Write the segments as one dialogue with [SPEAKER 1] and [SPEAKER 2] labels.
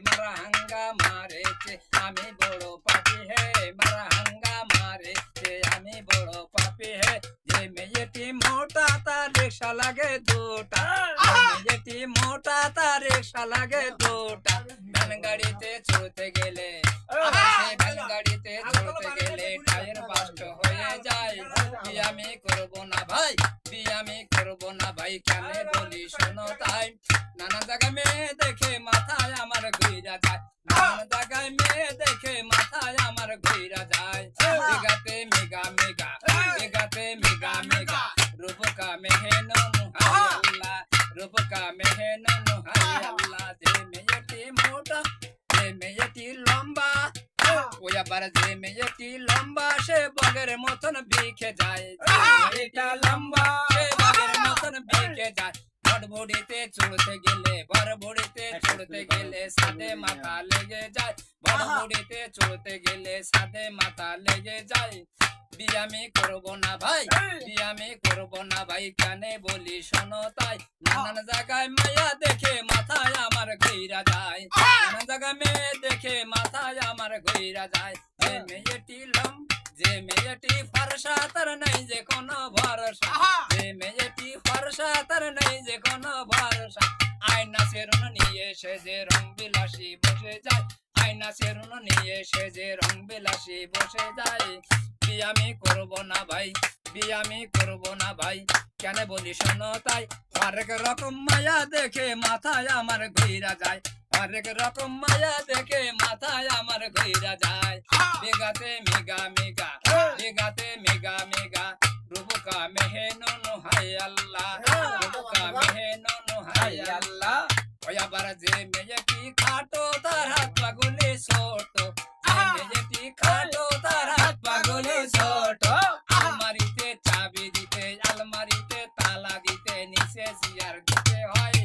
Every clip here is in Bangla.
[SPEAKER 1] মারা হাঙ্গা মারেছে আমি বড় পাপি হে মারা হাঙ্গা মারেছে আমি বড় পাপি হে যে মেয়েটি মোটা তার রিক্সা লাগে দুটা মেয়েটি মোটা তার রিক্সা লাগে দুটা ভ্যান গাড়িতে চড়তে গেলে ভ্যান গাড়িতে চড়তে গেলে টায়ার বাস্ট হয়ে যায় বিয়ে আমি করবো না ভাই বিয়ে আমি করবো না ভাই কেন বলি শোনো তাই নানা জায়গায় মেয়ে দেখে মাথায় আমার ঘুরা যায় নানা জায়গায় মেয়ে দেখে মাথায় আমার ঘুরা যায় মেঘাতে মেঘা মেঘা মেঘাতে মেঘা মেঘা রূপকা মেহেনন হায় আল্লাহ রূপকা মেহেনন হায় আল্লাহ যে মেয়েটি মোটা যে মেয়েটি লম্বা ওই আবার যে মেয়েটি লম্বা সে বগের মতন বিখে যায় মেয়েটা লম্বা সে বগের মতন বিখে যায় বড়বড়িতে চড়তে গেলে বড়বড়িতে চড়তে গেলে সাদে মাথা লেগে যায় বড়বড়িতে চড়তে গেলে সাদে মাথা লেগে যায় বিয়ে আমি করবো না ভাই বিয়ে আমি করবো না ভাই কেন বলি শোনো তাই নানান জায়গায় মায়া দেখে মাথায় আমার ঘুরা যায় নানান জায়গায় মেয়ে দেখে মাথায় আমার ঘুরা যায় যে মেয়েটি যে মেয়েটি ফর্সা তার নাই যে কোনো ভরসা যে মেয়েটি ফর্সা তার নাই যে কোনো ভরসা আয়না সেরুন নিয়ে সে যে রং বিলাসী বসে যায় আয়না সেরুন নিয়ে সে যে রং বিলাসী বসে যায় বিয়ে আমি করবো না ভাই বিয়ে আমি করবো না ভাই কেন বলি শোনো তাই হরেক রকম মায়া দেখে মাথায় আমার ঘুরা যায় হরেক রকম মায়া দেখে মাথায় আমার ঘুরা যায় মেঘাতে মেঘা মেঘা মেঘাতে মেঘা মেঘা রূপকা মেহেনন হায় আল্লাহ রূপকা মেহেনন হায় আল্লাহ ওই আবার যে মেয়েটি খাটো তার হাত পাগুলি ছোট যে মেয়েটি খাটো তার হাত পাগুলি ছোট আলমারিতে চাবি দিতে আলমারিতে তালা দিতে নিচে চেয়ার দিতে হয়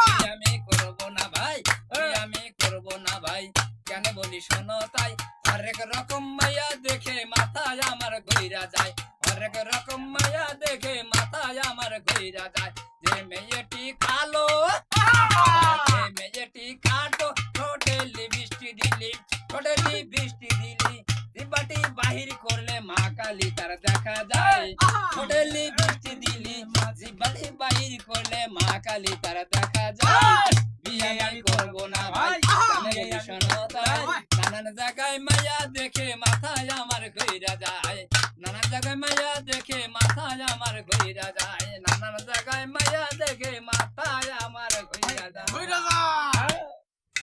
[SPEAKER 1] বিয়ে আমি করবো না ভাই বিয়ে আমি করবো না ভাই কেন বলি শোনো তাই হরেক রকম মায়া দেখে মাথায় আমার ঘুরা যায় হরেক রকম মায়া দেখে মাথায় আমার ঘুরা যায় যে মেয়েটি কালো যে মেয়েটি কাটো ঠোঁটে লিপস্টিক দিলি ঠোঁটে লিপস্টিক দিলি জিহ্বাটি বাহির করলে মা কালী তার দেখা যায় ঠোঁটে লিপস্টিক দিলি জিহ্বাটি বাহির করলে মা কালী তার দেখা যায় বিয়ে আমি করবো না ভাই কেন বলি শোনো তাই নানান জায়গায় মায়া দেখে মাথা